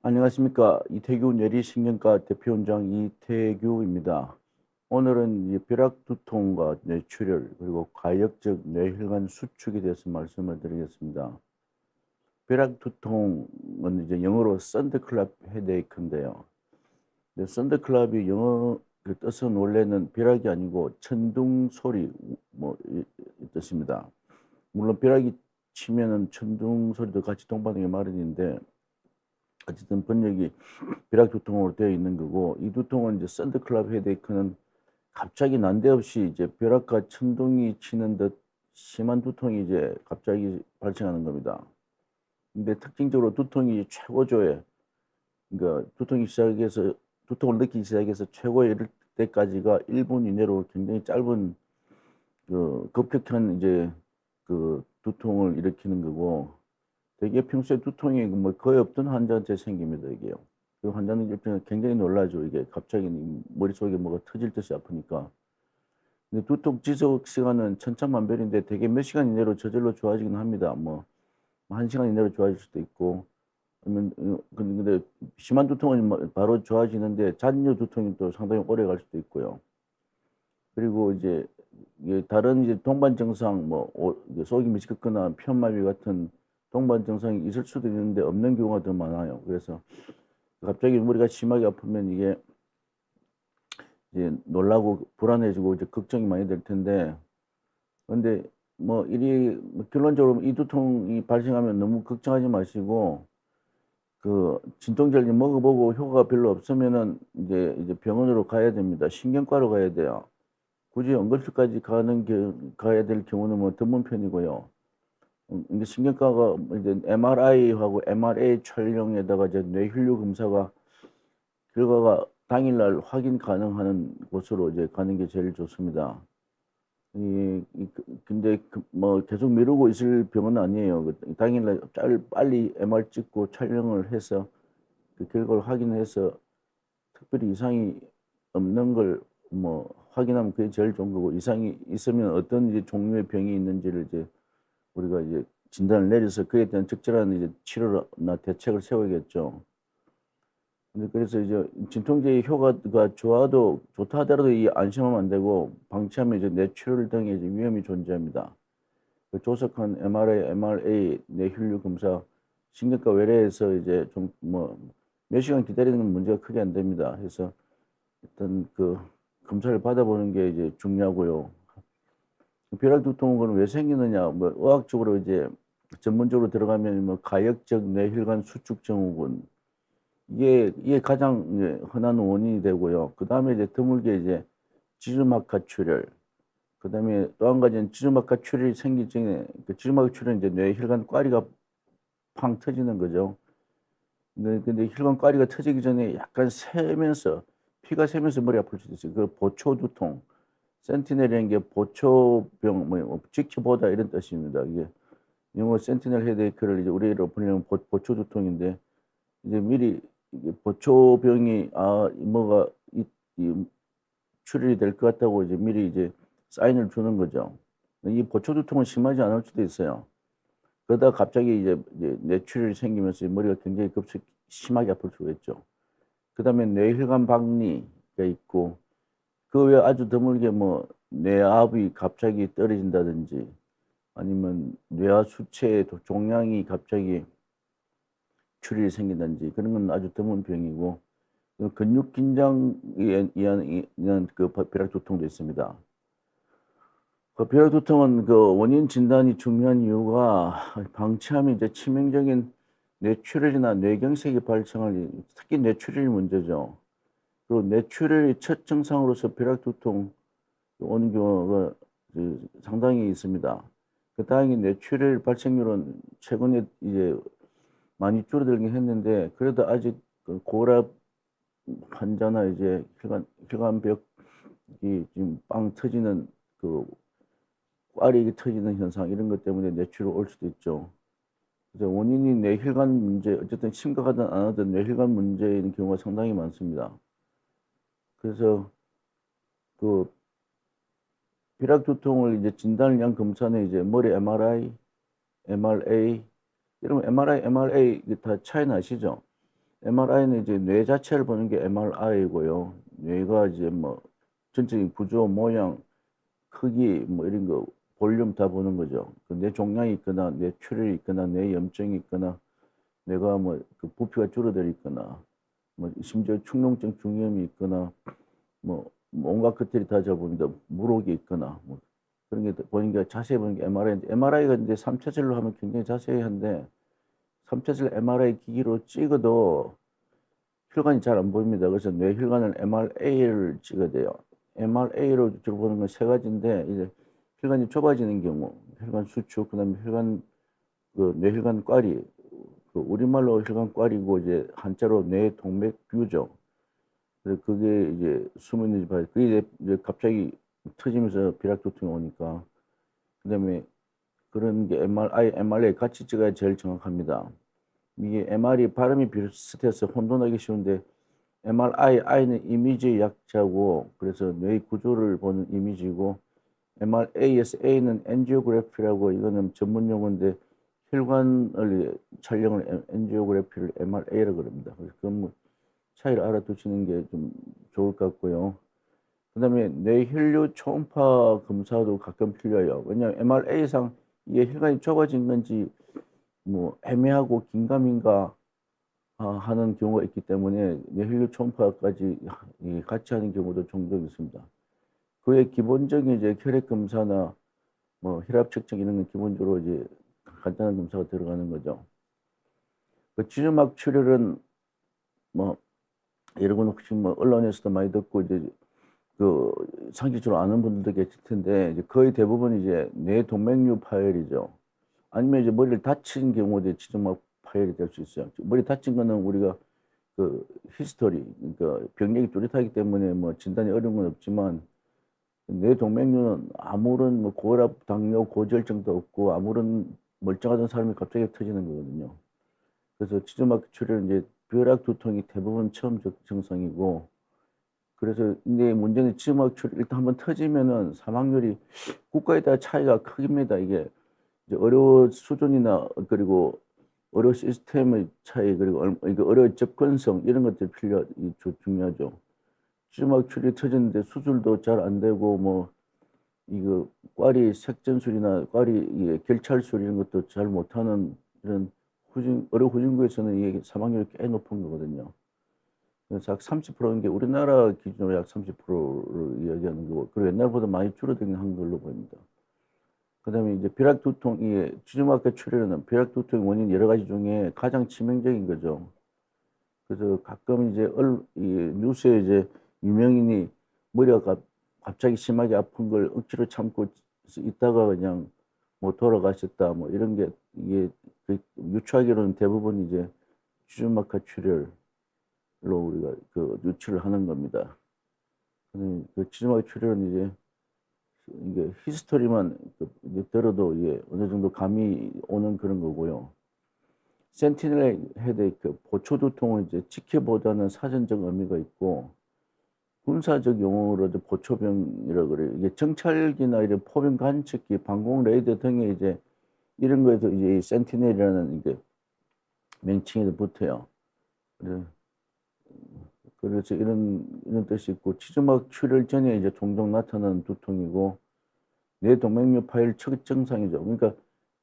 안녕하십니까. 이태규 뇌리신경과 대표원장 이태규입니다. 오늘은 이 벼락두통과 뇌출혈 그리고 가역적 뇌혈관 수축에 대해서 말씀을 드리겠습니다. 벼락두통은 이제 영어로 썬더클랍 헤데이크인데요. 썬더클랍이 영어 그 뜻은 원래는 벼락이 아니고 천둥 소리 이 뜻입니다. 물론 벼락이 치면은 천둥 소리도 같이 동반하게 마련인데 어쨌든 번역이 벼락 두통으로 되어 있는 거고, 이 두통은 이제 썬더클랍 헤데이크는 갑자기 난데없이 이제 벼락과 천둥이 치는 듯 심한 두통이 이제 갑자기 발생하는 겁니다. 근데 특징적으로 두통이 최고조에, 그러니까 두통을 느끼기 시작해서 최고에 이를 때까지가 1분 이내로 굉장히 짧은 급격한 이제 두통을 일으키는 거고, 되게 평소에 두통이 뭐 거의 없던 환자한테 생깁니다, 이게요. 그 환자는 일단 굉장히 놀라죠. 이게 갑자기 머릿속에 뭐가 터질 듯이 아프니까. 근데 두통 지속 시간은 천차만별인데 되게 몇 시간 이내로 저절로 좋아지긴 합니다. 뭐, 1시간 이내로 좋아질 수도 있고, 아니면, 근데 심한 두통은 뭐 바로 좋아지는데 잔여 두통이 또 상당히 오래 갈 수도 있고요. 그리고 이제 이게 다른 이제 동반 증상, 이게 속이 미식거나 편마비 같은 동반 증상이 있을 수도 있는데 없는 경우가 더 많아요. 그래서 갑자기 머리가 심하게 아프면 이게 이제 놀라고 불안해지고 이제 걱정이 많이 될 텐데, 근데 결론적으로 이 두통이 발생하면 너무 걱정하지 마시고, 진통제를 먹어보고 효과가 별로 없으면은 이제 병원으로 가야 됩니다. 신경과로 가야 돼요. 굳이 응급실까지 가야 될 경우는 뭐 드문 편이고요. 근데 신경과가 이제 MRI하고 MRA 촬영에다가 이제 뇌혈류 검사가 결과가 당일날 확인 가능한 곳으로 이제 가는 게 제일 좋습니다. 근데 뭐 계속 미루고 있을 병은 아니에요. 당일날 빨리 MR 찍고 촬영을 해서 그 결과를 확인해서 특별히 이상이 없는 걸 뭐 확인하면 그게 제일 좋은 거고, 이상이 있으면 어떤 이제 종류의 병이 있는지를 이제 우리가 이제 진단을 내려서 그에 대한 적절한 이제 치료나 대책을 세워야겠죠. 근데 그래서 이제 진통제의 효과가 좋다 하더라도 이 안심하면 안 되고, 방치하면 이제 뇌출혈 등의 이제 위험이 존재합니다. 조석한 MRI, MRA, 뇌혈류 검사, 신경과 외래에서 이제 좀 몇 시간 기다리는 건 문제가 크게 안 됩니다. 그래서 일단 검사를 받아보는 게 이제 중요하고요. 벼락두통은 왜 생기느냐, 의학적으로 이제 전문적으로 들어가면 가역적 뇌혈관 수축 증후군, 이게 가장 이제 흔한 원인이 되고요. 그 다음에 이제 드물게 이제 지주막하 출혈, 그 다음에 또 한 가지는 지주막하 출혈이 생기 전에, 지주막하 출혈은 이제 뇌혈관 꽈리가 팡 터지는 거죠. 근데 혈관 꽈리가 터지기 전에 약간 피가 새면서 머리 아플 수도 있어요. 그 보초두통. 센티넬이라는 게 보초병, 지켜보다 이런 뜻입니다. 이게 영어 센티넬 헤데이크를 이제 우리로 번역하면 보초두통인데, 이제 미리 이게 보초병이, 뭐가 이 출혈이 될 것 같다고 이제 미리 이제 사인을 주는 거죠. 이 보초두통은 심하지 않을 수도 있어요. 그러다가 갑자기 이제 뇌출혈이 생기면서 머리가 굉장히 심하게 아플 수가 있죠. 그 다음에 뇌혈관 박리가 있고, 그 외에 아주 드물게 뇌압이 갑자기 떨어진다든지, 아니면 뇌하 수치의 종양이 갑자기 출혈이 생긴다든지, 그런 건 아주 드문 병이고, 근육 긴장에 의한 벼락두통도 있습니다. 벼락두통은 원인 진단이 중요한 이유가, 방치하면 이제 치명적인 뇌출혈이나 뇌경색이 발생할, 특히 뇌출혈이 문제죠. 그리고 뇌출혈의 첫 증상으로서 벼락두통 오는 경우가 상당히 있습니다. 다행히 뇌출혈 발생률은 최근에 이제 많이 줄어들긴 했는데, 그래도 아직 고혈압 환자나 이제 혈관벽이 지금 빵 터지는 꽈리 터지는 현상, 이런 것 때문에 뇌출혈 올 수도 있죠. 그래서 원인이 뇌혈관 문제, 어쨌든 심각하든 안 하든 뇌혈관 문제인 경우가 상당히 많습니다. 그래서 그 벼락두통을 이제 진단을 위한 검사는 이제 머리 MRI, MRA, 이런 MRI, MRA 다 차이 나시죠? MRI는 이제 뇌 자체를 보는 게 MRI고요. 뇌가 이제 뭐 전체적인 구조, 모양, 크기 뭐 이런 거 볼륨 다 보는 거죠. 그 뇌 종양이 있거나 뇌 출혈이 있거나 뇌 염증이 있거나 뇌가 뭐 그 부피가 줄어들어 있거나 뭐 심지어 축농증 중이염이 있거나 뭐 온갖 것들이 다 잡아봅니다. 물혹이 있거나 뭐 그런 게 보는 게 자세히 보는 게 MRI인데 MRI가 이제 3차셀로 하면 굉장히 자세히 한데 3차셀 MRI 기기로 찍어도 혈관이 잘 안 보입니다. 그래서 뇌 혈관을 MRA를 찍어야 돼요. MRA로 주로 보는 건 세 가지인데 이제 혈관이 좁아지는 경우, 혈관 수축, 그다음에 혈관 그 뇌혈관 꽈리, 그 우리말로 혈관 꽈리고 이제 한자로 뇌동맥류죠. 그래서 그게 이제 숨어 있는지 봐야 그게 이제 갑자기 터지면서 비락두통이 오니까 그다음에 그런 게 MRI, MRA 같이 찍어야 제일 정확합니다. 이게 MR이 발음이 비슷해서 혼돈하기 쉬운데 MRI, I는 이미지의 약자고 그래서 뇌의 구조를 보는 이미지고 MRA에서 A는 엔지오그래피라고 이거는 전문 용어인데 혈관을 촬영을 엔지오그래피를 MRA라고 그럽니다. 그래서 그 뭐 차이를 알아두시는 게 좀 좋을 것 같고요. 그다음에 뇌혈류 초음파 검사도 가끔 필요해요. 왜냐하면 MRA상 이게 혈관이 좁아진 건지 뭐 애매하고 긴가민가 하는 경우가 있기 때문에 뇌혈류 초음파까지 같이 하는 경우도 종종 있습니다. 그의 기본적인 이제 혈액 검사나 뭐 혈압 측정 이런 건 기본적으로 이제 간단한 검사가 들어가는 거죠. 그 지주막 출혈은 뭐 여러분 혹시 뭐 언론에서도 많이 듣고 이제 그 상식적으로 아는 분들도 계실 텐데 이제 거의 대부분 이제 뇌동맥류 파열이죠. 아니면 이제 머리를 다친 경우도 지주막 파열이 될 수 있어요. 머리 다친 거는 우리가 그 히스토리, 그러니까 병력이 뚜렷하기 때문에 뭐 진단이 어려운 건 없지만 뇌동맥류는 아무런 뭐 고혈압, 당뇨, 고지혈증도 없고 아무런 멀쩡하던 사람이 갑자기 터지는 거거든요. 그래서 지주막 출혈은 이제 벼락 두통이 대부분 처음 증상이고 그래서 근데 문제는 지주막 출혈 일단 한번 터지면은 사망률이 국가에 따라 차이가 큽니다. 이게 이제 의료 수준이나 그리고 의료 시스템의 차이 그리고 이게 의료 접근성 이런 것들이 중요하죠. 지주막 출혈이 터졌는데 수술도 잘 안 되고 뭐 이거 꽈리 색전술이나 꽈리 이게 결찰술 이런 것도 잘 못하는 이런 의료 후진국에서는 이게 사망률이 꽤 높은 거거든요. 그래서 약 30%인 게 우리나라 기준으로 약 30%를 이야기하는 거고 그리고 옛날보다 많이 줄어들긴 한 걸로 보입니다. 그다음에 이제 벼락두통 이게 지주막과 출혈은 벼락두통의 원인 여러 가지 중에 가장 치명적인 거죠. 그래서 가끔 이제 이 뉴스에 이제 유명인이 머리가 갑자기 심하게 아픈 걸 억지로 참고 있다가 그냥 뭐 돌아가셨다 뭐 이런 게 이게 그 유추하기로는 대부분 이제 지주막하 출혈로 우리가 그 유추를 하는 겁니다. 그 지주막 출혈은 이제 이게 히스토리만 이제 들어도 이게 어느 정도 감이 오는 그런 거고요. 센티넬 헤데이크, 보초두통은 이제 지켜보다는 사전적 의미가 있고 군사적 용어로 이제 보초병이라고 그래요. 이게 정찰기나 이런 포병 관측기, 방공 레이더 등에 이제 이런 거에서 이제 이 센티넬이라는 이게 명칭이 붙어요. 그래서 이런 뜻이 있고 지주막 출혈 전에 이제 종종 나타나는 두통이고 뇌동맥류 파열 첫 증상이죠. 그러니까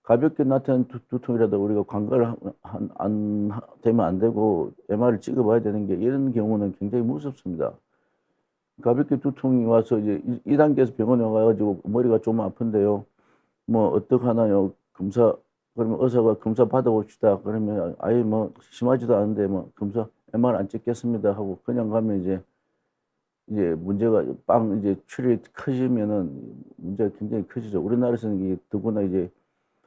가볍게 나타나는 두통이라도 우리가 관가를 되면 안 되고 MR을 찍어봐야 되는 게 이런 경우는 굉장히 무섭습니다. 가볍게 두통이 와서 이제 2단계에서 병원에 와가지고 머리가 좀 아픈데요. 뭐 어떡하나요? 검사 그러면 의사가 검사 받아봅시다. 그러면 아예 뭐 심하지도 않은데 뭐 검사 MR 안 찍겠습니다 하고 그냥 가면 이제 문제가 이제 출혈이 커지면은 문제가 굉장히 커지죠. 우리나라에서는 이게 더구나 이제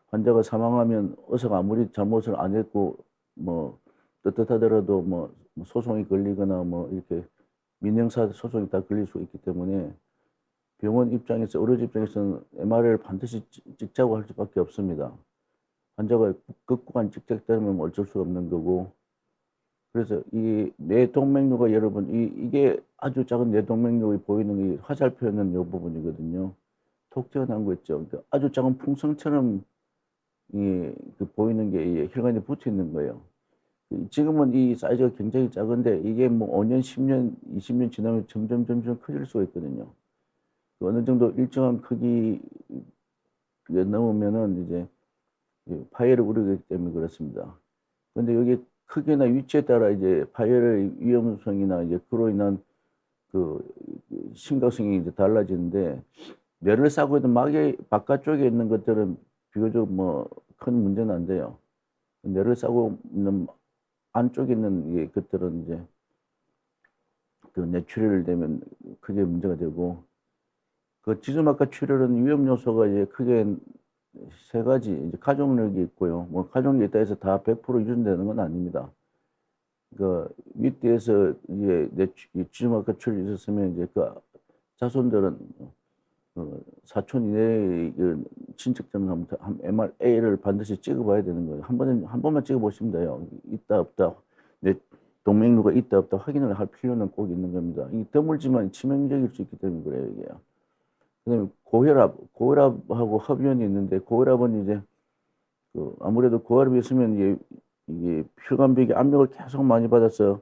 환자가 사망하면 의사가 아무리 잘못을 안 했고 뭐 떳떳하더라도 뭐 소송이 걸리거나 뭐 이렇게 민형사 소송이 다 걸릴 수 있기 때문에 병원 입장에서 의료진 입장에서는 MR을 반드시 찍자고 할 수밖에 없습니다. 환자가 극구간 찍겠다면 어쩔 수 없는 거고 그래서 이 뇌동맥류가 여러분 이게 아주 작은 뇌동맥류가 보이는 이 화살표는 이 부분이거든요. 톡 튀어나온 거 있죠. 그러니까 아주 작은 풍선처럼 그 보이는 게 혈관에 붙어 있는 거예요. 지금은 이 사이즈가 굉장히 작은데 이게 뭐 5년, 10년, 20년 지나면 점점 커질 수가 있거든요. 어느 정도 일정한 크기가 넘으면은 이제 파열을 우려하기 때문에 그렇습니다. 근데 여기 크기나 위치에 따라 이제 파열의 위험성이나 이제 그로 인한 그 심각성이 이제 달라지는데, 뇌를 싸고 있는 막의 바깥쪽에 있는 것들은 비교적 뭐 큰 문제는 안 돼요. 뇌를 싸고 있는 안쪽에 있는 것들은 이제 그 뇌출혈 되면 크게 문제가 되고, 그 지수막과 출혈은 위험 요소가 이제 크게 세 가지, 이제 가족력이 있고요. 뭐 가족력이 있다 해서 다 100% 유전되는 건 아닙니다. 그 윗대에서 이제 이 지수막과 출혈이 있었으면 이제 그 자손들은 사촌 이내의 그 친척들은 한 MRA를 반드시 찍어봐야 되는 거예요. 한 번만 찍어보시면 돼요. 있다 없다, 내 동맥류가 있다 없다 확인을 할 필요는 꼭 있는 겁니다. 이 드물지만 치명적일 수 있기 때문에 그래요, 이게. 그다음에 고혈압하고 합의원이 있는데, 고혈압은 이제 아무래도 고혈압이 있으면 이게 혈관벽에 압력을 계속 많이 받아서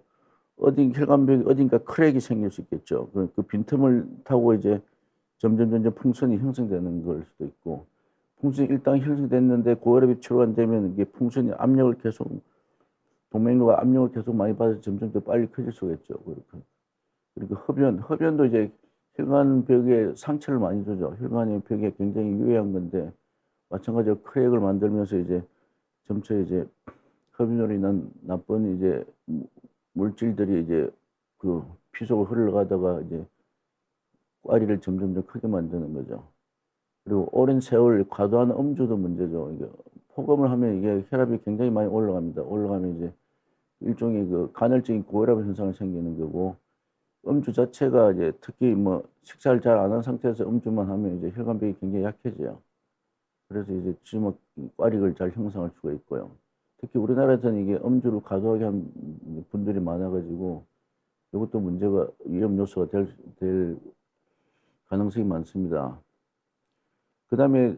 혈관벽에 어딘가 크랙이 생길 수 있겠죠. 그 빈틈을 타고 이제 점점 풍선이 형성되는 걸 수도 있고, 풍선이 일단 형성됐는데 고혈압이 치료 안 되면 이게 풍선이 동맥류가 압력을 계속 많이 받아서 점점 더 빨리 커질 수가 있죠. 그리고 흡연도 이제 혈관벽에 상처를 많이 주죠. 혈관의 벽에 굉장히 유해한 건데, 마찬가지로 크랙을 만들면서 이제 점차 이제 흡연으로 인한 나쁜 이제 물질들이 이제 그 피 속으로 흘러가다가 이제 꽈리를 점점 더 크게 만드는 거죠. 그리고 오랜 세월 과도한 음주도 문제죠. 이게 폭음을 하면 이게 혈압이 굉장히 많이 올라갑니다. 올라가면 이제 일종의 그 간헐적인 고혈압 현상이 생기는 거고, 음주 자체가 이제 특히 뭐 식사를 잘 안 한 상태에서 음주만 하면 이제 혈관벽이 굉장히 약해져요. 그래서 이제 주먹 꽈릭을 잘 형성할 수가 있고요. 특히 우리나라에서는 이게 음주를 과도하게 한 분들이 많아가지고 이것도 문제가 위험 요소가 될 가능성이 많습니다. 그 다음에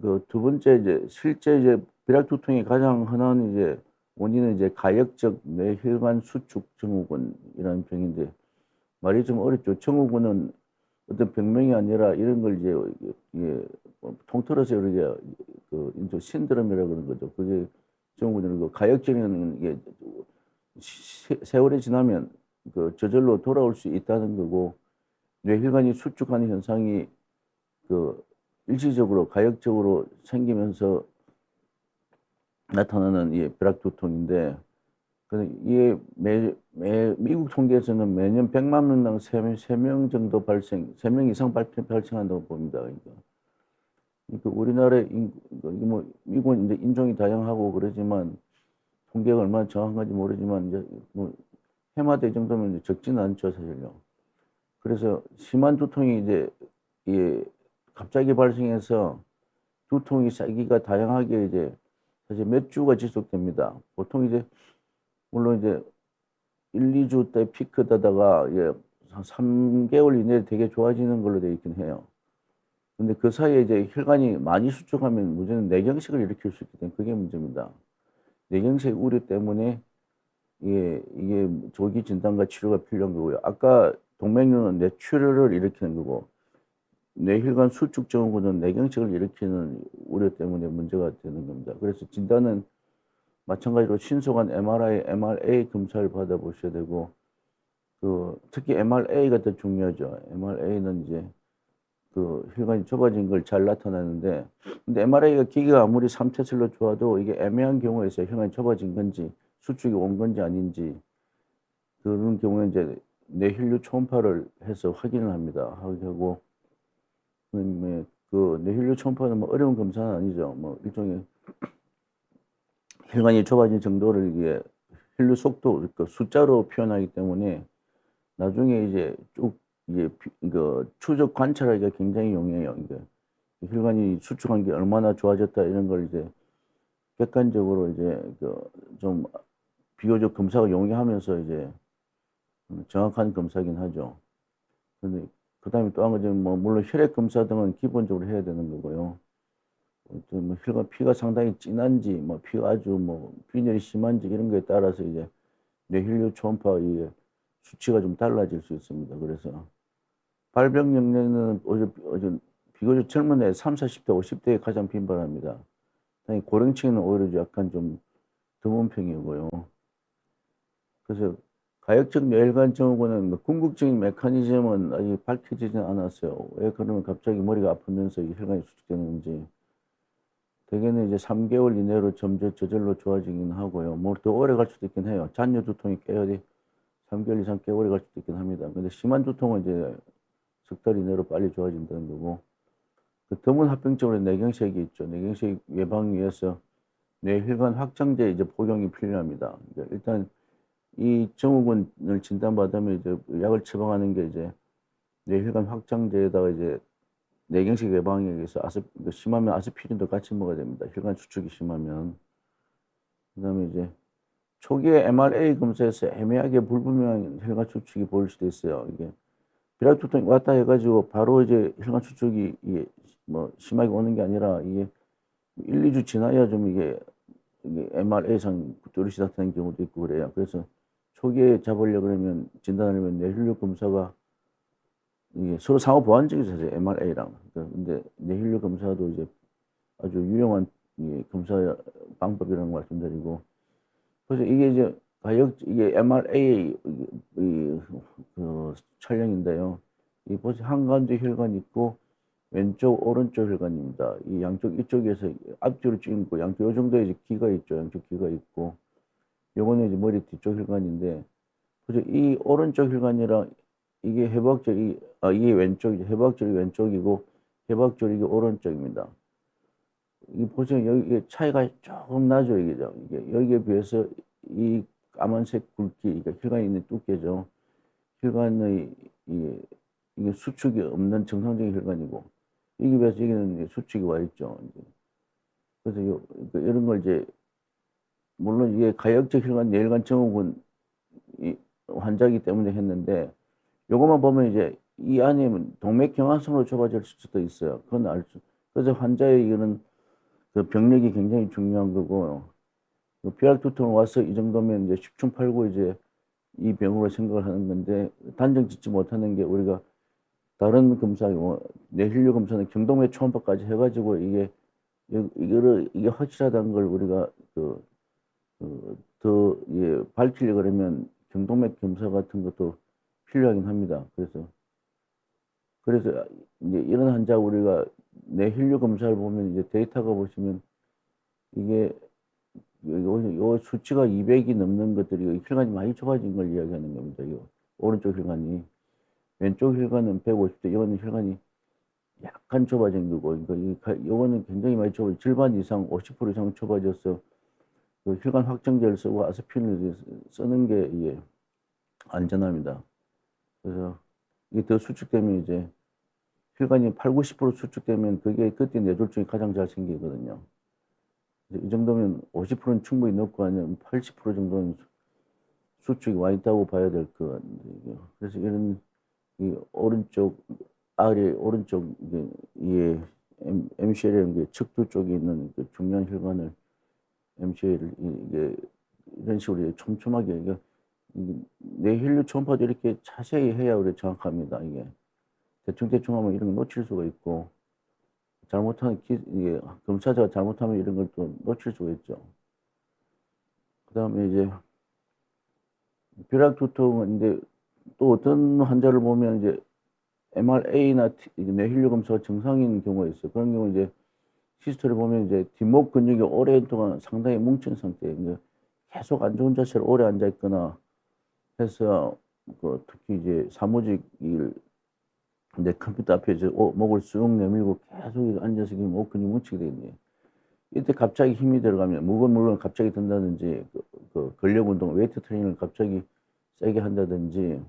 그 두 번째 이제 실제 이제 벼락 두통의 가장 흔한 이제 원인은 이제 가역적 뇌혈관 수축 증후군이라는 병인데, 말이 좀 어렵죠. 증후군은 어떤 병명이 아니라 이런 걸 이제 이게 통틀어서 우리가 그 인조 신드롬이라고 그러는 거죠. 그게 증후군이고, 가역적인 게 세월이 지나면 그 저절로 돌아올 수 있다는 거고, 뇌혈관이 수축하는 현상이 그 일시적으로 가역적으로 생기면서 나타나는 이 벼락두통인데, 이게 미국 통계에서는 매년 100만 명당 3명 정도 3명 이상 발생한다고 봅니다. 그러니까 우리나라에 뭐 미국은 이제 인종이 다양하고 그러지만 통계가 얼마나 정확한지 모르지만 이제 뭐 해마다 이 정도면 이제 적지는 않죠, 사실요. 그래서 심한 두통이 이제 이 갑자기 발생해서 두통이 시기가 다양하게 이제 사실 몇 주가 지속됩니다. 보통 이제 물론 이제 1, 2주 때 피크다다가 한 3개월 이내에 되게 좋아지는 걸로 되어 있긴 해요. 근데 그 사이에 이제 혈관이 많이 수축하면 문제는 뇌경색을 일으킬 수 있기 때문에 그게 문제입니다. 뇌경색 우려 때문에 이게 조기 진단과 치료가 필요한 거고요. 아까 동맥류는 뇌출혈을 일으키는 거고, 뇌혈관 수축 증후군은 뇌경색을 일으키는 우려 때문에 문제가 되는 겁니다. 그래서 진단은 마찬가지로 신속한 MRI, MRA 검사를 받아보셔야 되고, 특히 MRA가 더 중요하죠. MRA는 이제 그 혈관이 좁아진 걸 잘 나타내는데, 근데 MRA가 기계가 아무리 3테슬로 좋아도 이게 애매한 경우에 있어요. 혈관이 좁아진 건지 수축이 온 건지 아닌지. 그런 경우에 이제 뇌혈류 초음파를 해서 확인을 합니다. 하고, 그 뇌혈류 초음파는 뭐 어려운 검사는 아니죠. 뭐 일종의 혈관이 좁아진 정도를 이게 혈류 속도, 그 숫자로 표현하기 때문에 나중에 이제 쭉 이게 그 추적 관찰하기가 굉장히 용이해요. 이게 혈관이 수축한 게 얼마나 좋아졌다 이런 걸 이제 객관적으로 이제 좀 비교적 검사가 용이하면서 이제 정확한 검사긴 하죠. 근데 그다음에 또 한 가지 뭐 물론 혈액 검사 등은 기본적으로 해야 되는 거고요. 뭐 피가 상당히 진한지, 뭐 피가 아주 뭐 빈혈이 심한지 이런 거에 따라서 이제 뇌혈류 초음파 이 수치가 좀 달라질 수 있습니다. 그래서 발병 역량은 비교적 젊은 애 3, 40대, 50대에 가장 빈발합니다. 당연히 고령층에는 오히려 약간 좀 드문 편이고요. 그래서 가역적 뇌혈관 증후군은 뭐 궁극적인 메커니즘은 아직 밝혀지진 않았어요. 왜 그러면 갑자기 머리가 아프면서 이 혈관이 수축되는지. 대개는 이제 3개월 이내로 저절로 좋아지긴 하고요. 뭐 더 오래 갈 수도 있긴 해요. 잔여 두통이 꽤 어디 3개월 이상 꽤 오래 갈 수도 있긴 합니다. 근데 심한 두통은 이제 석 달 이내로 빨리 좋아진다는 거고. 그 드문 합병증으로 뇌경색이 있죠. 뇌경색 예방 위해서 뇌혈관 확장제 이제 복용이 필요합니다. 일단 이 증후군을 진단받으면 이제 약을 처방하는 게 이제 뇌혈관 확장제에다가 이제 뇌경색 예방에 의해서 심하면 아스피린도 같이 먹어야 됩니다. 혈관 수축이 심하면. 그다음에 이제 초기에 MRA 검사에서 애매하게 불분명한 혈관 수축이 보일 수도 있어요. 이게 비락두통이 왔다 해가지고 바로 이제 혈관 수축이 이게 뭐 심하게 오는 게 아니라 이게 1, 2주 지나야 좀 이게 MRA상 뚜렷이 나타나는 경우도 있고 그래요. 그래서 초기에 잡으려 그러면 진단하려면 뇌혈류 검사가 이게 서로 상호 보완적이죠, 사실 MRA랑. 근데 뇌혈류 검사도 이제 아주 유용한 검사 방법이라는 걸 말씀드리고. 그래서 이게 이제 이게 MRA 그 촬영인데요. 이 보세요. 한가운데 혈관이 있고 왼쪽 오른쪽 혈관입니다. 이 양쪽 이쪽에서 앞뒤로 찍고 양쪽 요 정도의 이제 기가 있죠. 양쪽 기가 있고 요거는 이제 머리 뒤쪽 혈관인데 그래서 이 오른쪽 혈관이랑 이게 이게 왼쪽이죠. 해박절이 왼쪽이고 해박절이 오른쪽입니다. 이 보시면 여기 차이가 조금 나죠, 이게죠. 이게 여기에 비해서 이 까만색 굵기, 그러니까 혈관이 있는 두께죠. 혈관의 이게 수축이 없는 정상적인 혈관이고 이게 비해서 여기는 수축이 와 있죠. 그래서 그러니까 이런 걸 이제 물론 이게 가역적 혈관 뇌혈관 증후군 환자이기 때문에 했는데 요것만 보면 이제 이 안에 동맥경화성으로 좁아질 수도 있어요. 그건 그래서 환자의 이거는 그 병력이 굉장히 중요한 거고, 비락두통 와서 이 정도면 이제 십중팔구 이제 이 병으로 생각을 하는 건데, 단정 짓지 못하는 게 우리가 다른 검사, 뇌혈류 검사는 경동맥 초음파까지 해가지고 이게 확실하다는 걸 우리가 더 밝히려고 그러면 경동맥 검사 같은 것도 필요하긴 합니다. 그래서 이제 이런 환자 우리가 뇌혈류 검사를 보면 이제 데이터가 보시면 이게 요 수치가 200이 넘는 것들이 혈관이 많이 좁아진 걸 이야기하는 겁니다. 오른쪽 혈관이. 왼쪽 혈관은 150대, 이거는 혈관이 약간 좁아진 거고, 그러니까 이거는 굉장히 많이 절반 이상, 50% 이상 좁아져서 그 혈관 확장제를 쓰고 아스피린을 쓰는 게 이게 안전합니다. 그래서 이게 더 수축되면 이제 혈관이 8, 90% 수축되면 그때 뇌졸중이 가장 잘 생기거든요. 이 정도면 50%는 충분히 높고 아니면 80% 정도는 수축이 와 있다고 봐야 될 것 같은데. 그래서 이런 오른쪽 이게 MCL이라는 게 척두 쪽에 있는 그 중요한 혈관을 MCL을 이게 이런 식으로 촘촘하게 뇌혈류 초음파도 이렇게 자세히 해야 우리 정확합니다. 이게 대충 하면 이런 거 놓칠 수가 있고 이게 검사자가 잘못하면 이런 걸 또 놓칠 수가 있죠. 그다음에 이제 벼락두통은 이제 또 어떤 환자를 보면 이제 MRA나 뇌혈류 검사가 정상인 경우가 있어요. 그런 경우 이제 히스토리를 보면 이제 뒷목 근육이 오랫동안 상당히 뭉친 상태예요. 계속 안 좋은 자세로 오래 앉아 있거나 해서 특히 이제 사무직 내 컴퓨터 앞에 이제 목을 쑥 내밀고 계속 앉아서 목 근육 뭉치게 되겠네요. 이때 갑자기 힘이 들어가면 물론 갑자기 든다든지 근력 운동 웨이트 트레이닝을 갑자기 세게 한다든지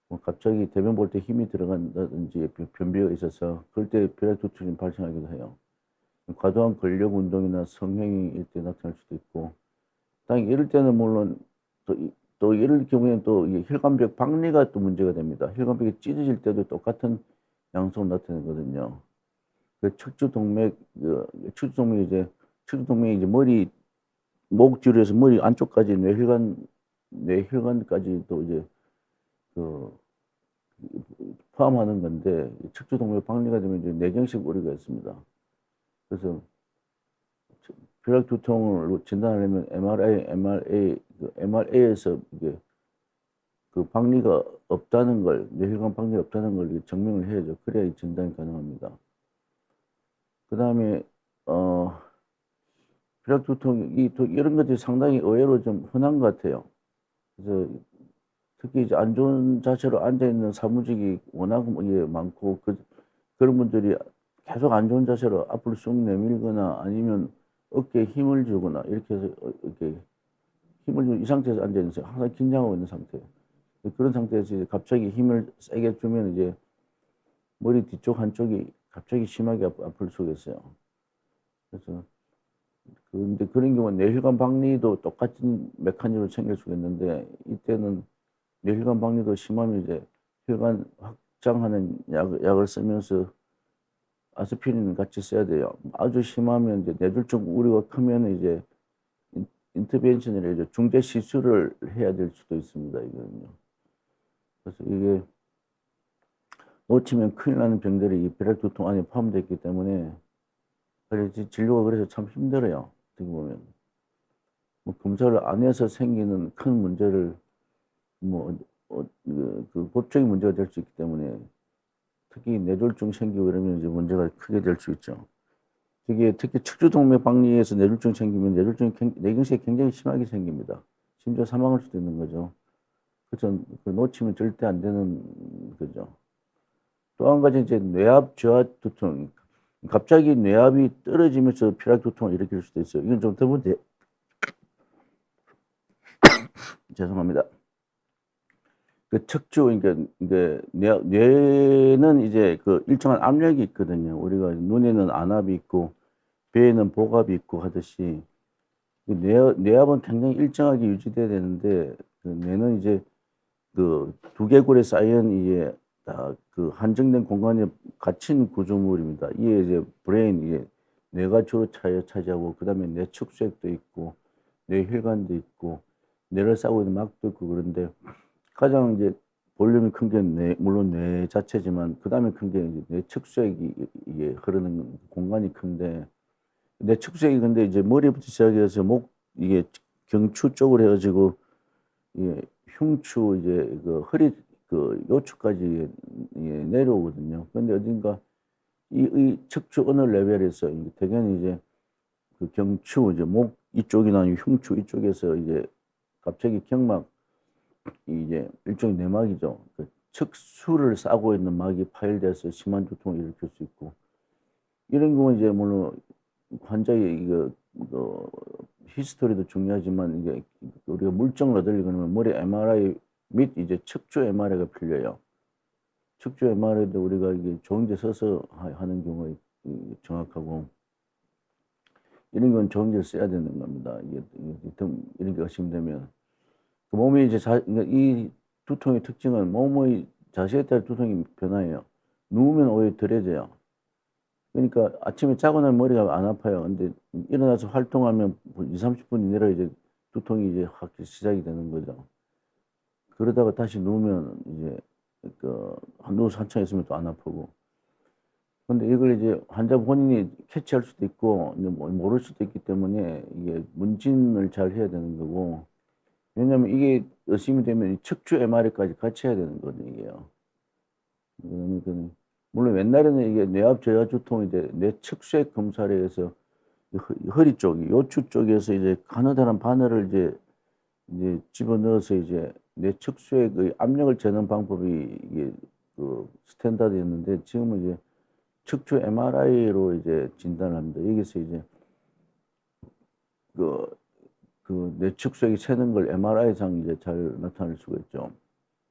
뭐 갑자기 대변 볼 때 힘이 들어간다든지 변비가 있어서 그럴 때 벼락두통이 발생하기도 해요. 과도한 근력 운동이나 성행위 때 나타날 수도 있고 당연히 이럴 때는 물론 또 이럴 경우에는 또 혈관벽 박리가 또 문제가 됩니다. 혈관벽이 찢어질 때도 똑같은 양상으로 나타나거든요. 그 척추동맥이 이제 머리 목 뒤로해서 머리 안쪽까지 뇌혈관까지도 이제 그 포함하는 건데 척추동맥 박리가 되면 이제 뇌경색 우려가 있습니다. 그래서 혈액 두통을 진단하려면 MRA에서 이게 그 박리가 없다는 걸, 뇌혈관 박리가 없다는 걸 증명을 해야죠. 그래야 이 진단이 가능합니다. 그 다음에, 혈액 두통, 이런 것들이 상당히 의외로 좀 흔한 것 같아요. 그래서 특히 이제 안 좋은 자세로 앉아있는 사무직이 워낙 많고, 그런 분들이 계속 안 좋은 자세로 앞으로 쑥 내밀거나 아니면 어깨에 힘을 주거나 이렇게 해서 이렇게 힘을 주는 이 상태에서 앉아있는 상태, 항상 긴장하고 있는 상태예요. 그런 상태에서 이제 갑자기 힘을 세게 주면 이제 머리 뒤쪽 한쪽이 갑자기 심하게 아플 수가 있어요. 그래서 근데 그런 경우는 뇌혈관 박리도 똑같은 메커니즘으로 생길 수가 있는데 이때는 뇌혈관 박리도 심하면 이제 혈관 확장하는 약을 쓰면서 아스피린 같이 써야 돼요. 아주 심하면 이제 뇌졸중 우려가 크면 이제 인터벤션이라 이제 중재 시술을 해야 될 수도 있습니다. 이거는요. 그래서 이게 놓치면 큰일 나는 병들이 이 혈액두통 안에 포함되어 있기 때문에 그래서 진료가 그래서 참 힘들어요. 어떻게 보면 뭐 검사를 안 해서 생기는 큰 문제를 그 법적인 문제가 될 수 있기 때문에 특히 뇌졸중 생기고 이러면 이제 문제가 크게 될 수 있죠. 특히 척추동맥 박리에서 뇌졸중 생기면 뇌경색이 굉장히 심하게 생깁니다. 심지어 사망할 수도 있는 거죠. 그래서 놓치면 절대 안 되는 거죠. 또 한 가지 이제 뇌압 저하 두통. 갑자기 뇌압이 떨어지면서 혈액 두통을 일으킬 수도 있어요. 이건 좀 드문데 죄송합니다. 그 척추 이게 뇌는 이제 그 일정한 압력이 있거든요. 우리가 눈에는 안압이 있고 배에는 복압이 있고 하듯이 뇌압은 굉장히 일정하게 유지돼야 되는데 그 뇌는 이제 그 두개골에 쌓인 이게 다 그 한정된 공간에 갇힌 구조물입니다. 이게 이제 이게 뇌가 주로 차지하고 그다음에 뇌측수액도 있고 뇌혈관도 있고 뇌를 싸고 있는 막도 있고 그런데 가장 이제 볼륨이 큰 게 물론 뇌 자체지만 그다음에 큰 게 이제 뇌측수액이 이게 흐르는 공간이 큰데 뇌측수액이 근데 이제 머리부터 시작해서 이게 경추 쪽으로 해가지고 이게 흉추 이제 그 허리 그 요추까지 내려오거든요. 근데 어딘가 이 척추 어느 레벨에서 대개는 이제 그 경추 이제 목 이쪽이나 흉추 이쪽에서 이제 갑자기 경막 이제 일종의 내막이죠. 그 척수를 싸고 있는 막이 파열돼서 심한 두통을 일으킬 수 있고 이런 경우 이제 물론 환자의 히스토리도 중요하지만 이게 우리가 물증을 얻으려고 하면 머리 MRI 및 이제 척추 MRI가 필요해요. 척추 MRI도 우리가 이게 좋은 데 써서 하는 경우가 정확하고 이런 건 좋은 데 써야 되는 겁니다. 이런 게 의심되면 그 몸이 이제 그러니까 이 두통의 특징은 몸의 자세에 따라 두통이 변화해요. 누우면 오히려 덜해져요. 그러니까 아침에 자고 나면 머리가 안 아파요. 근데 일어나서 활동하면 2, 30분 이내로 이제 두통이 이제 확 시작이 되는 거죠. 그러다가 다시 누우면 이제 누워서 한참 있으면 또 안 아프고. 근데 이걸 이제 환자 본인이 캐치할 수도 있고 모를 수도 있기 때문에 이게 문진을 잘 해야 되는 거고. 왜냐면 이게 의심이 되면 척추 MRI까지 같이 해야 되는 거거든요, 이게요. 그러니까 물론 옛날에는 이게 뇌압 저하 두통인데 뇌측수액 검사를 해서 허리 쪽, 요추 쪽에서 이제 가느다란 바늘을 이제 집어넣어서 이제 뇌측수액의 압력을 재는 방법이 이게 그 스탠다드였는데 지금은 이제 척추 MRI로 이제 진단을 합니다. 여기서 이제 그 뇌측수액이 새는 걸 MRI상 이제 잘 나타낼 수가 있죠.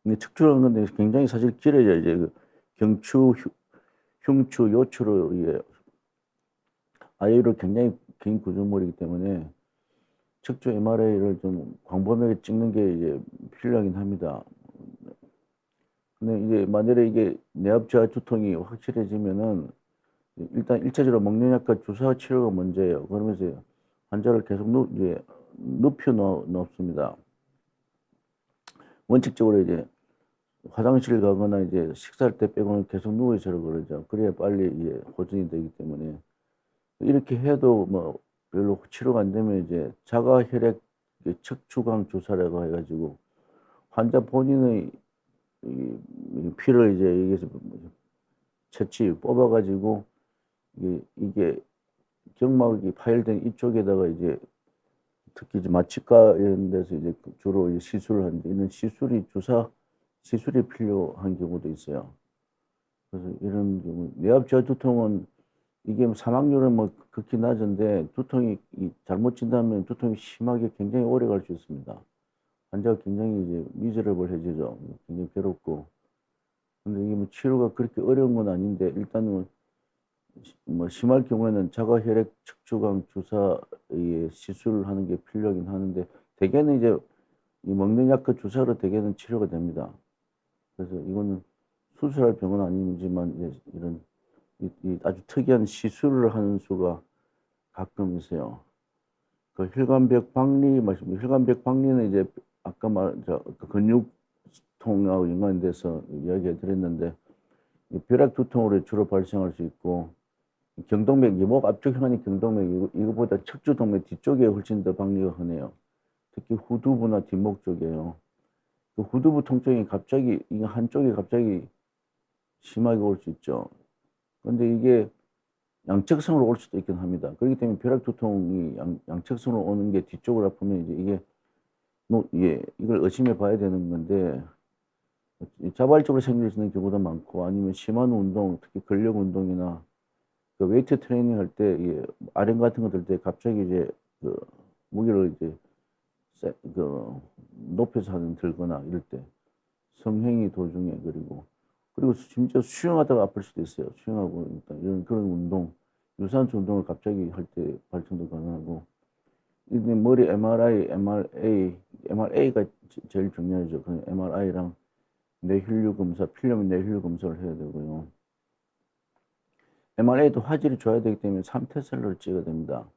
근데 척추라는 건데 굉장히 사실 길어요. 이제 그 경추, 흉추, 요추로 이게 아예로 굉장히 긴 구조물이기 때문에 척추 MRI를 좀 광범위하게 찍는 게 이제 필요하긴 합니다. 근데 이제 만약에 이게 뇌압 저하 두통이 확실해지면은 일단 일차적으로 먹는 약과 주사 치료가 문제예요. 그러면서 환자를 계속 이제 눕혀 놓습니다. 원칙적으로 이제 화장실 가거나 이제 식사할 때 빼고는 계속 누워 있으라고 그러죠. 그래야 빨리 이제 호전이 되기 때문에. 이렇게 해도 뭐 별로 치료가 안 되면 이제 자가혈액 척추관 주사라고 해가지고 환자 본인의 이 피를 이제 여기서 채취 뽑아가지고 이게 경막이 파열된 이쪽에다가 이제 특히 이제 마취과 이런 데서 이제 주로 이제 시술을 하는데 이런 시술이 필요한 경우도 있어요. 그래서 이런 경우 뇌압 두통은 이게 사망률은 뭐 극히 낮은데 두통이 잘못 진단하면 두통이 심하게 굉장히 오래 갈 수 있습니다. 환자가 굉장히 이제 미저러블해지죠. 굉장히 괴롭고. 근데 이게 뭐 치료가 그렇게 어려운 건 아닌데 일단은 뭐 심할 경우에는 자가혈액 척추관 주사에 시술하는 게 필요하긴 하는데 대개는 이제 이 먹는 약과 주사로 대개는 치료가 됩니다. 그래서 이거는 수술할 병은 아니지만 이제 이런 이 아주 특이한 시술을 하는 수가 가끔 있어요. 그 혈관벽 박리 말씀, 혈관벽 박리는 이제 아까 그 근육통하고 연관돼서 이야기해 드렸는데 벼락 두통으로 주로 발생할 수 있고 경동맥, 이목 앞쪽 혈관이 경동맥 이거보다 척추 동맥 뒤쪽에 훨씬 더 박리가 흔해요. 특히 후두부나 뒷목 쪽이에요. 그 후두부 통증이 갑자기 이게 한쪽이 갑자기 심하게 올 수 있죠. 근데 이게 양측성으로 올 수도 있긴 합니다. 그렇기 때문에 벼락 두통이 양측성으로 오는 게 뒤쪽으로 아프면 이제 이걸 의심해 봐야 되는 건데 자발적으로 생길 수 있는 경우도 많고 아니면 심한 운동, 특히 근력 운동이나 그 웨이트 트레이닝 할 때 아령 같은 거 들 때 갑자기 이제 그 무게를 이제 높여서 들거나 이럴 때 성행위 도중에 그리고 심지어 수영하다가 아플 수도 있어요. 수영하고 이런 그런 운동, 유산소 운동을 갑자기 할 때 발생도 가능하고 이제 머리 MRA가 제일 중요하죠. 그 MRI랑 뇌혈류 검사, 필름 뇌혈류 검사를 해야 되고요. MRA도 화질이 좋아야 되기 때문에 3테슬라를 찍어야 됩니다.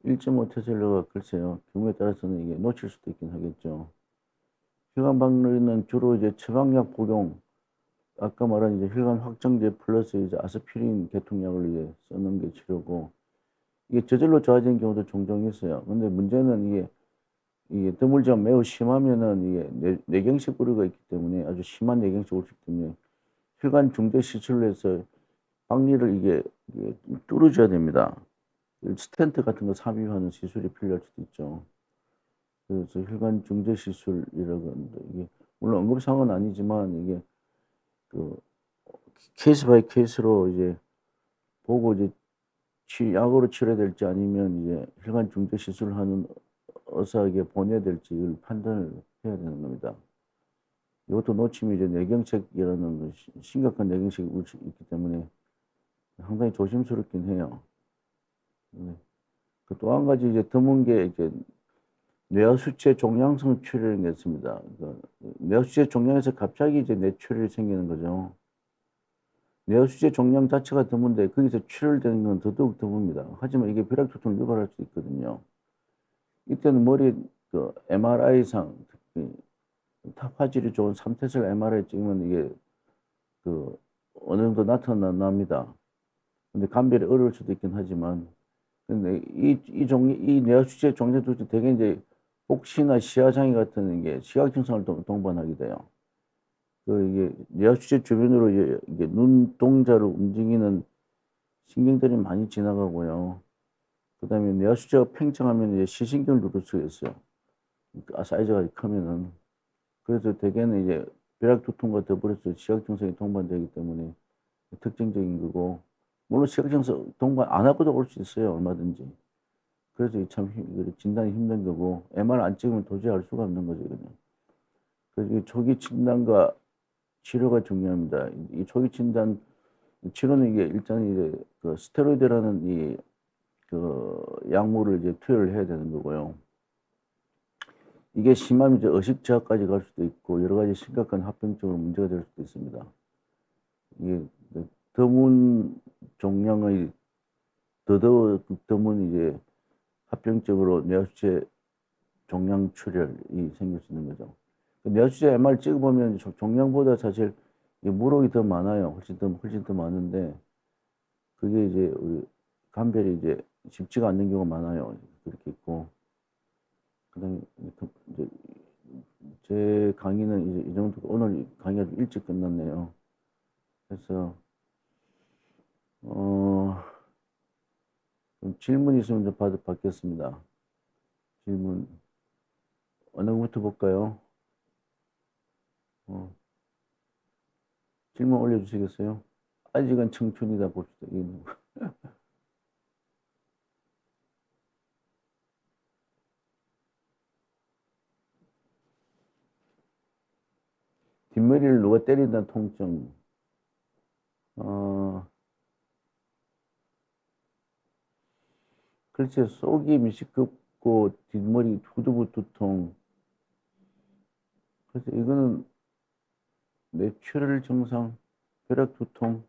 1.5테슬라가 글쎄요. 경우에 따라서는 이게 놓칠 수도 있긴 하겠죠. 혈관 박리는 주로 이제 처방약 복용, 아까 말한 이제 혈관 확정제 플러스 이제 아스피린 계통약을 이제 쓰는 게 치료고, 이게 저절로 좋아지는 경우도 종종 있어요. 근데 문제는 이게 드물지만 매우 심하면은 이게 뇌경색 우려가 있기 때문에 아주 심한 뇌경색 오기 때문에 혈관 중대 시술을 해서 박리를 이게 뚫어줘야 됩니다. 스텐트 같은 거 삽입하는 시술이 필요할 수도 있죠. 그래서 혈관 중재 시술이라고 하는데 이게 물론 응급상은 아니지만 이게 그 케이스 바이 케이스로 이제 보고 이제 약으로 치료해야 될지 아니면 이제 혈관 중재 시술을 하는 의사에게 보내야 될지 이걸 판단을 해야 되는 겁니다. 이것도 놓치면 이제 뇌경색이라는 심각한 뇌경색이 올 수 있기 때문에 상당히 조심스럽긴 해요. 네. 또 한 가지 이제 드문 게 이제 뇌하수체 종양성 출혈이 있습니다. 뇌하수체 종양에서 갑자기 이제 뇌출혈이 생기는 거죠. 뇌하수체 종양 자체가 드문데 거기서 출혈되는 건 더더욱 드뭅니다. 하지만 이게 벼락 두통을 유발할 수 있거든요. 이때는 머리 MRI상 특히 탑 화질이 좋은 3테슬 MRI 찍으면 이게 어느 정도 나타납니다. 근데 감별이 어려울 수도 있긴 하지만 근데 이 뇌하수체 종양도 되게 이제 복시나 시야장애 같은 이게 시각 증상을 동반하게 돼요. 이게 뇌하수체 주변으로 이게 눈동자로 움직이는 신경들이 많이 지나가고요. 그다음에 뇌하수체가 팽창하면 이제 시신경을 누를 수가 있어요. 사이즈가 크면은. 그래서 대개는 이제 벼락 두통과 더불어서 시각 증상이 동반되기 때문에 특징적인 거고, 물론 시각 증상 동반 안 하고도 올 수 있어요. 얼마든지. 그래서 참 진단이 힘든 거고, MR 안 찍으면 도저히 알 수가 없는 거죠. 그래서 초기 진단과 치료가 중요합니다. 이 초기 진단 치료는 이게 일단 이제 스테로이드라는 약물을 이제 투여를 해야 되는 거고요. 이게 심하면 이제 의식 저하까지 갈 수도 있고 여러 가지 심각한 합병증으로 문제가 될 수도 있습니다. 이게 드문 종양의 더더욱 드문 이제 합병증으로 뇌하수체 종양 출혈이 생길 수 있는 거죠. 뇌하수체 MR 찍어보면 종양보다 사실 물혹이 더 많아요. 훨씬 더 많은데 그게 이제 우리 감별이 이제 쉽지가 않는 경우가 많아요. 그렇게 있고 그다음에 이제 제 강의는 이제 이 정도 오늘 강의가 좀 일찍 끝났네요. 그래서 좀 질문 있으면 좀 받겠습니다. 질문 어느 것부터 볼까요? 질문 올려주시겠어요? 아직은 청춘이다 봅시다. 뒷머리를 누가 때린다는 통증. 글쎄, 속이 미식겁고 뒷머리 후두부 두통. 그래서 이거는 뇌출혈 증상, 벼락 두통.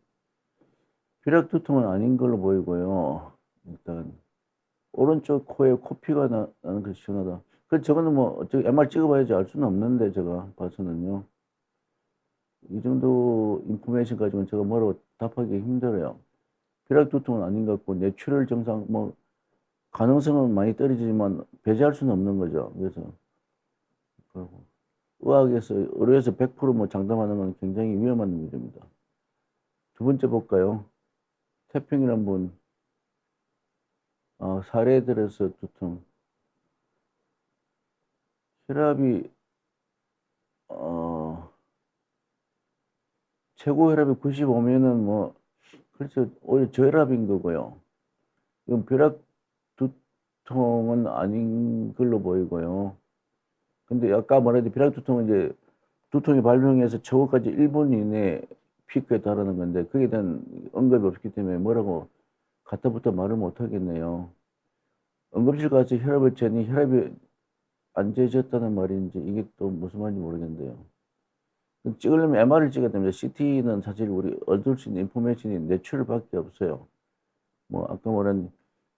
벼락 두통은 아닌 걸로 보이고요. 일단 오른쪽 코에 코피가 나는 것이 시원하다. 그 저거는 뭐 어떻게 MR 찍어봐야지 알 수는 없는데 제가 봐서는요. 이 정도 인포메이션 가지고는 제가 뭐라고 답하기 힘들어요. 벼락 두통은 아닌 것 같고 뇌출혈 증상 뭐 가능성은 많이 떨어지지만 배제할 수는 없는 거죠. 그래서 의료에서 100%뭐 장담하는 건 굉장히 위험한 문제입니다. 두 번째 볼까요? 태평이란 분 사례 들어서 두통 혈압이 최고 혈압이 95면은 뭐 글쎄 오히려 저혈압인 거고요. 이건 벼락 두통은 아닌 걸로 보이고요. 근데 아까 말했듯이 벼락 두통은 이제 두통이 발병해서 최고까지 1분 이내에 피크에 달하는 건데 그에 대한 언급이 없기 때문에 뭐라고 갖다부터 말을 못 하겠네요. 응급실 가서 혈압을 재니 혈압이 안 재졌다는 말인지 이게 또 무슨 말인지 모르겠는데요. 찍으려면 MR을 찍어야 됩니다. CT는 사실 우리 얻을 수 있는 인포메이션이 뇌출혈밖에 없어요. 뭐 아까 말한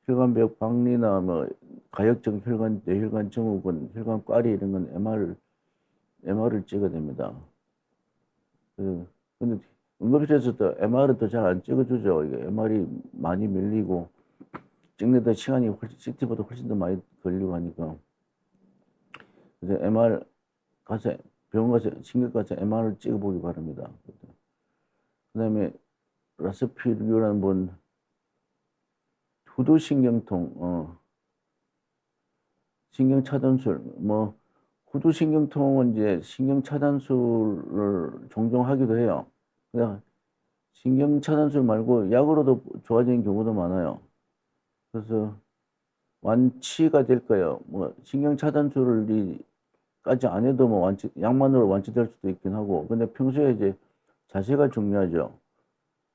혈관벽 박리나 뭐 가역적 혈관, 뇌혈관 증후군, 혈관꽈리 이런 건 MR을 찍어야 됩니다. 근데 응급실에서도 MR은 더 잘 안 찍어주죠. 이게 MR이 많이 밀리고 찍는데 시간이 CT보다 훨씬 더 많이 걸리고 하니까. 그래서 MR 가서 병원 가서 신경 가서 MR을 찍어보기 바랍니다. 그다음에 라스피류라는 분 후두신경통, 신경차단술 뭐 후두신경통은 이제 신경차단술을 종종 하기도 해요. 그냥 신경차단술 말고 약으로도 좋아지는 경우도 많아요. 그래서 완치가 될까요? 뭐 신경차단술이 까지 안 해도 뭐 약만으로 완치될 수도 있긴 하고. 근데 평소에 이제 자세가 중요하죠.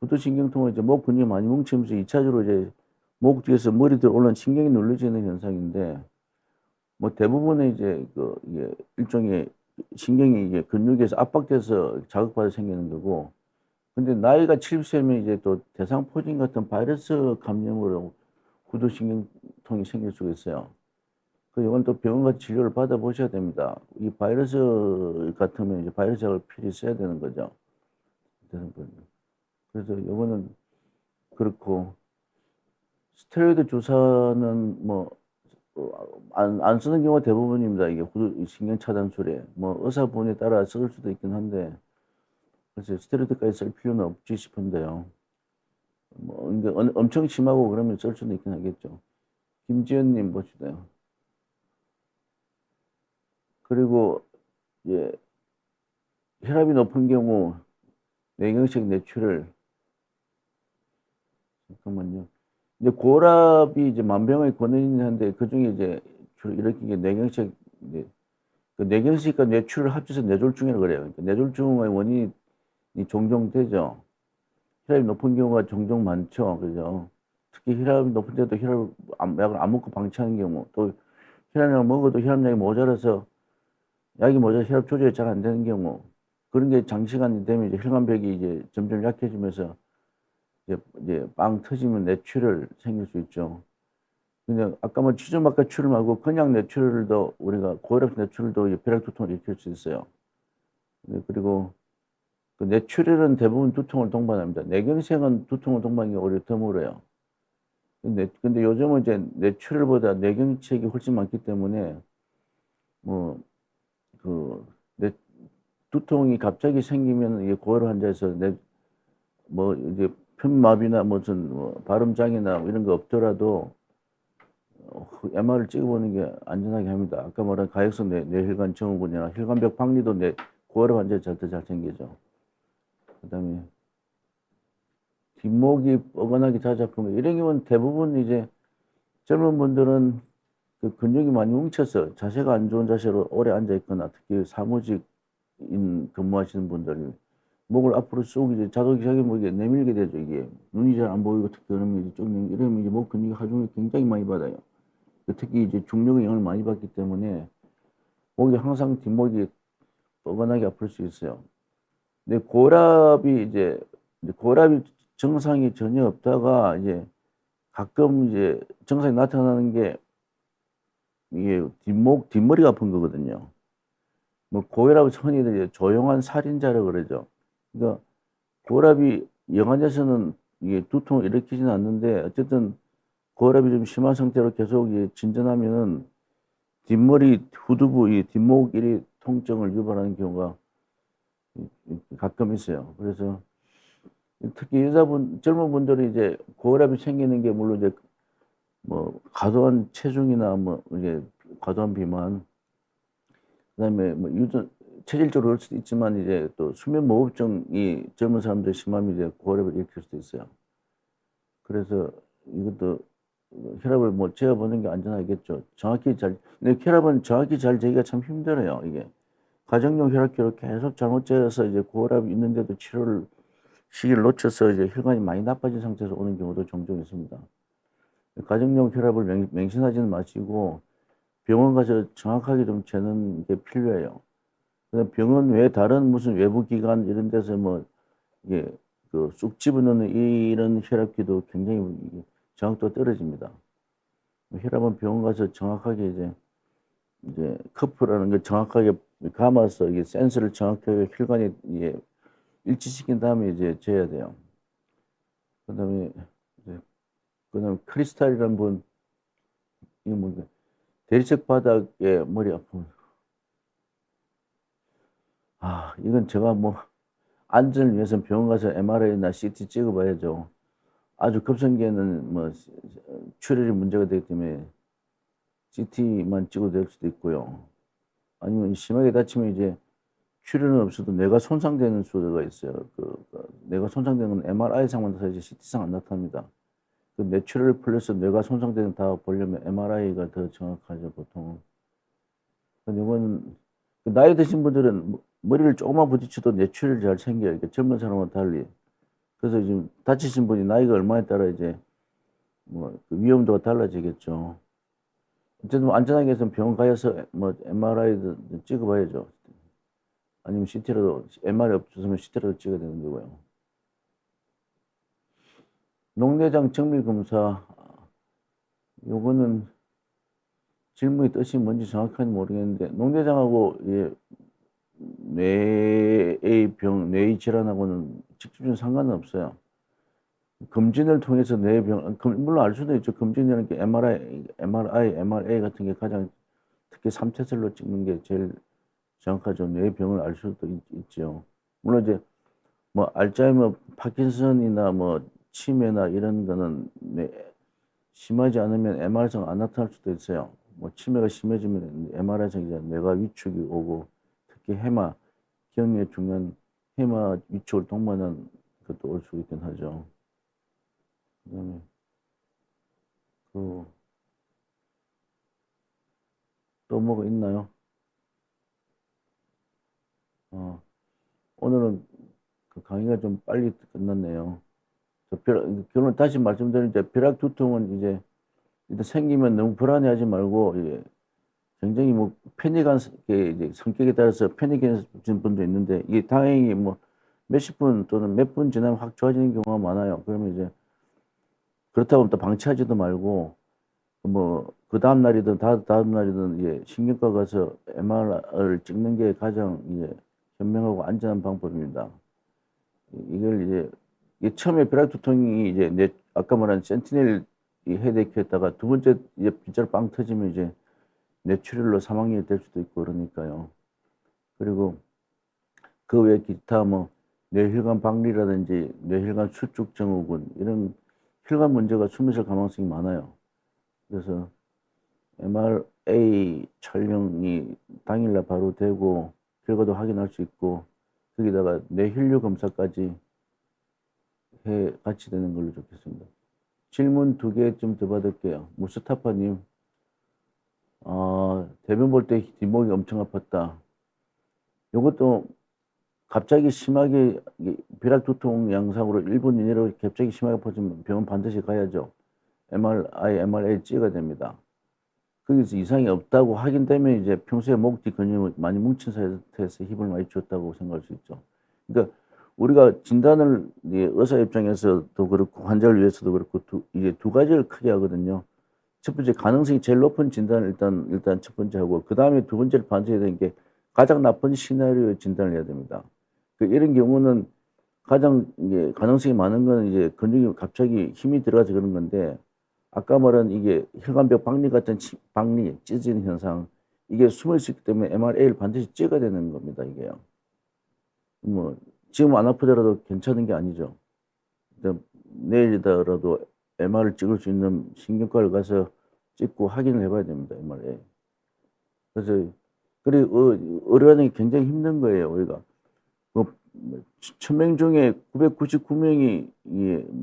후두신경통은 이제 목 근육이 많이 뭉치면서 2차적으로 이제 목 뒤에서 머리 들어 올라온 신경이 눌러지는 현상인데, 뭐 대부분의 이제 이게 일종의 신경이 이제 근육에서 압박돼서 자극받아 생기는 거고, 근데 나이가 70세면 이제 또 대상포진 같은 바이러스 감염으로 후두신경통이 생길 수가 있어요. 이건 또 병원 가서 진료를 받아보셔야 됩니다. 이 바이러스 같으면 이제 바이러스 약을 필히 써야 되는 거죠. 그래서 이거는 그렇고, 스테로이드 주사는 뭐, 안 쓰는 경우가 대부분입니다. 이게 신경차단술에. 뭐, 의사분에 따라 쓸 수도 있긴 한데, 그래서 스테로이드까지 쓸 필요는 없지 싶은데요. 뭐, 이게 엄청 심하고 그러면 쓸 수는 있긴 하겠죠. 김지연님 보시대요. 그리고, 예, 혈압이 높은 경우, 뇌경색 뇌출혈. 잠깐만요. 이제 고혈압이 이제 만병의 권원인한데 그 중에 이제 주로 일으키게 뇌경색, 그 뇌경색과 뇌출을 합쳐서 뇌졸중이라고 그래요. 그러니까 뇌졸중의 원인이 종종 되죠. 혈압이 높은 경우가 종종 많죠. 그죠? 특히 혈압이 높은 데도 약을 안 먹고 방치하는 경우, 또 혈압약을 먹어도 혈압약이 모자라서 약이 모자라 혈압 조절이 잘 안 되는 경우, 그런 게 장시간이 되면 이제 혈관벽이 이제 점점 약해지면서 이제 빵 터지면 뇌출혈 생길 수 있죠. 그냥 아까 뭐 취중박하 출혈 말고 그냥 뇌출혈도 우리가 고혈압 뇌출혈도 이 벼락 두통을 일으킬 수 있어요. 네, 그리고 그 뇌출혈은 대부분 두통을 동반합니다. 뇌경색은 두통을 동반하기가 오히려 드물어요. 근데 요즘은 이제 뇌출혈보다 뇌경색이 훨씬 많기 때문에 뭐 그 뇌 두통이 갑자기 생기면 이게 고혈압 환자에서 뭐 이제 편마비나 무슨 뭐 발음장애나 뭐 이런 거 없더라도 MR을 찍어보는 게 안전하게 합니다. 아까 말한 가역성 뇌혈관 증후군이나 혈관벽 박리도 고혈압 환자에 잘 생기죠. 그다음에 뒷목이 뻐근하게 자주 아프면 이런 경우는 대부분 이제 젊은 분들은 그 근육이 많이 뭉쳐서 자세가 안 좋은 자세로 오래 앉아 있거나 특히 사무직인 근무하시는 분들이 목을 앞으로 쑥 이제 자동적인 목에 내밀게 되죠. 이게 눈이 잘 안 보이고 특히 그러면 이제 쭉 이러면 이제 목 근육이 하중을 굉장히 많이 받아요. 특히 이제 중력의 영향을 많이 받기 때문에 목이 항상 뒷목이 뻐근하게 아플 수 있어요. 근데 고혈압이 증상이 전혀 없다가 이제 가끔 이제 증상이 나타나는 게 이게 뒷머리가 아픈 거거든요. 뭐 고혈압을 흔히들 조용한 살인자라고 그러죠. 그러니까 고혈압이 영안에서는 이게 두통을 일으키지는 않는데 어쨌든 고혈압이 좀 심한 상태로 계속 진전하면은 뒷머리 후두부 이 뒷목 이리 통증을 유발하는 경우가 가끔 있어요. 그래서 특히 젊은 분들이 이제 고혈압이 생기는 게 물론 이제 뭐 과도한 체중이나 뭐 이제 과도한 비만, 그다음에 뭐 체질적으로 그럴 수도 있지만 이제 또 수면 무호흡증이 젊은 사람들 심하면 이제 고혈압을 일으킬 수도 있어요. 그래서 이것도 혈압을 뭐 재어보는 게 안전하겠죠. 근데 혈압은 정확히 잘 재기가 참 힘들어요, 이게. 가정용 혈압계로 계속 잘못 재어서 이제 고혈압이 있는데도 시기를 놓쳐서 이제 혈관이 많이 나빠진 상태에서 오는 경우도 종종 있습니다. 가정용 혈압을 맹신하지는 마시고 병원 가서 정확하게 좀 재는 게 필요해요. 병원 외에 다른 무슨 외부 기관 이런 데서 뭐 이게 그 쑥 집어넣는 이런 혈압계도 굉장히 정확도가 떨어집니다. 혈압은 병원 가서 정확하게 이제 커프라는 걸 정확하게 감아서 이게 센서를 정확하게 혈관에 일치시킨 다음에 이제 재야 돼요. 그다음에 크리스탈이라는 분, 이게 뭔가 대리석 바닥에 머리 아픔. 이건 제가 뭐 안전을 위해서 병원 가서 MRI나 CT 찍어봐야죠. 아주 급성기에는 뭐 출혈이 문제가 되기 때문에 CT만 찍어도 될 수도 있고요. 아니면 심하게 다치면 이제 출혈은 없어도 뇌가 손상되는 수가 있어요. 뇌가 손상되는 건 MRI상만 나타나지 CT상 안 나타납니다. 그 뇌출혈을 풀려서 뇌가 손상되는 다 보려면 MRI가 더 정확하죠, 보통. 근데 이거는 나이 드신 분들은 머리를 조금만 부딪혀도 뇌출혈이 잘 생겨요. 이렇게 젊은 사람과 달리. 그래서 지금 다치신 분이 나이가 얼마에 따라 이제 뭐 그 위험도가 달라지겠죠. 어쨌든 뭐 안전하게 해서 병원 가서 뭐 MRI도 찍어봐야죠. 아니면 CT라도 MRI 없으면 CT라도 찍어야 되는 거고요. 녹내장 정밀 검사, 요거는 질문의 뜻이 뭔지 정확하게 모르겠는데 녹내장하고 뇌의 질환하고는 직접적인 상관은 없어요. 검진을 통해서 물론 알 수도 있죠. 검진이라는 게 MRA 같은 게 가장 특히 3차셀로 찍는 게 제일 정확하죠. 뇌병을 알 수도 있죠. 물론 이제 뭐 알츠하이머, 파킨슨이나 뭐 치매나 이런 거는 심하지 않으면 MR상 안 나타날 수도 있어요. 뭐 치매가 심해지면 MRI상 이제 뇌가 위축이 오고 특히 기억력에 중요한 해마 위축을 동반한 것도 올 수 있긴 하죠. 그다음에 또 뭐가 있나요? 오늘은 그 강의가 좀 빨리 끝났네요. 결론 다시 말씀드리면 벼락 두통은 이제 일단 생기면 너무 불안해하지 말고 굉장히 뭐 패닉한 게 이제 성격에 따라서 패닉해진 분도 있는데 이게 다행히 뭐 몇십 분 또는 몇 분 지나면 확 좋아지는 경우가 많아요. 그러면 이제 그렇다고 또 방치하지도 말고 뭐 그 다음 날이든 다음 날이든 이제 신경과 가서 MR을 찍는 게 가장 이제 현명하고 안전한 방법입니다. 이걸 이제 이게 처음에 벼락 두통이 이제 아까 말한 센티넬 이 헤데이크였다가 두 번째 이제 빈자로 빵 터지면 이제 뇌출혈로 사망이 될 수도 있고 그러니까요. 그리고 그 외에 기타 뭐 뇌혈관 박리라든지 뇌혈관 수축 증후군 이런 혈관 문제가 숨을 가능성이 많아요. 그래서 MRA 촬영이 당일날 바로 되고 결과도 확인할 수 있고 거기다가 뇌혈류 검사까지 해 같이 되는 걸로 좋겠습니다. 질문 2개 더 받을게요. 무스타파님, 대변 볼 때 뒷목이 엄청 아팠다. 요것도 갑자기 심하게 벼락 두통 양상으로 1분 이내로 갑자기 심하게 아파지면 병원 반드시 가야죠. MRA 찍어야 됩니다. 거기서 이상이 없다고 확인되면 이제 평소에 목 뒤 근육이 많이 뭉친 상태에서 힘을 많이 줬다고 생각할 수 있죠. 그러니까 우리가 진단을 의사 입장에서도 그렇고 환자를 위해서도 그렇고 이게 두 가지를 크게 하거든요. 첫 번째 가능성이 제일 높은 진단을 일단 첫 번째 하고 그 다음에 두 번째를 반드시 해야 되는 게 가장 나쁜 시나리오의 진단을 해야 됩니다. 이런 경우는 가장 이게 가능성이 많은 거는 이제 근육이 갑자기 힘이 들어가서 그런 건데 아까 말한 이게 혈관벽 박리 같은 박리 찢어지는 현상 이게 숨을 수 있기 때문에 MRA를 반드시 찍어야 되는 겁니다. 이게요. 뭐 지금 안 아프더라도 괜찮은 게 아니죠. 내일이더라도 MR을 찍을 수 있는 신경과를 가서 찍고 확인을 해봐야 됩니다. MRA. 그래서 그리고 의료하는 게 굉장히 힘든 거예요. 우리가 뭐 1000명 중에 999명이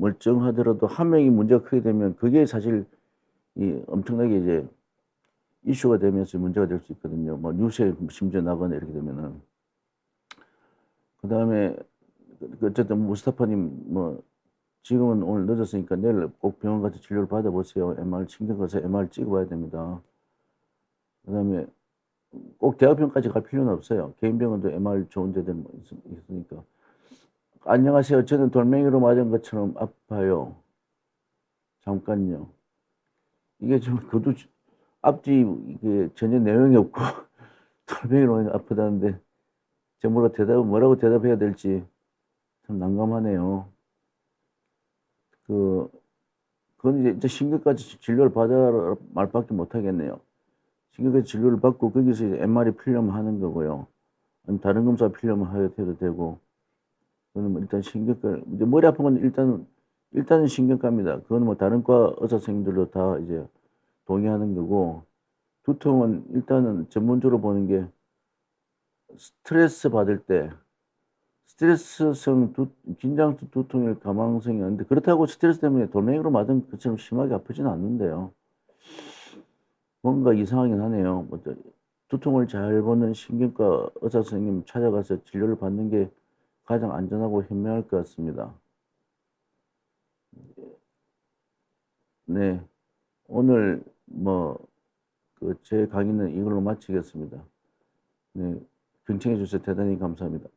멀쩡하더라도 한 명이 문제가 크게 되면 그게 사실 엄청나게 이제 이슈가 되면서 문제가 될 수 있거든요. 뭐 뉴스에 심지어 나거나 이렇게 되면은. 그다음에 어쨌든 무스타파님 뭐 지금은 오늘 늦었으니까 내일 꼭 병원 가서 진료를 받아보세요. MR 신경 가서 MR 찍어봐야 됩니다. 그다음에 꼭 대학병까지 갈 필요는 없어요. 개인 병원도 MR 좋은 데들 있으니까. 안녕하세요. 저는 돌멩이로 맞은 것처럼 아파요. 잠깐요. 이게 좀 그도 앞뒤 이게 전혀 내용이 없고 돌멩이로 아프다는데 제가 뭐라고 대답해야 될지 참 난감하네요. 그건 이제 신경까지 진료를 받아라 말밖에 못 하겠네요. 신경까지 진료를 받고 거기서 이제 MR이 필요하면 하는 거고요. 아니면 다른 검사 필요하면 해도 되고. 그거는 뭐 일단 신경과 이제 머리 아픈 건 일단은 신경과입니다. 그건 뭐 다른 과 의사 선생님들도 다 이제 동의하는 거고 두통은 일단은 전문적으로 보는 게 스트레스 받을 때 스트레스성 긴장성 두통일 가망성이 있는데 그렇다고 스트레스 때문에 돌멩이로 맞은 것처럼 심하게 아프지는 않는데요. 뭔가 이상하긴 하네요. 뭐 두통을 잘 보는 신경과 의사 선생님 찾아가서 진료를 받는 게 가장 안전하고 현명할 것 같습니다. 네. 오늘 뭐 제 강의는 이걸로 마치겠습니다. 네. 경청해 주셔서 대단히 감사합니다.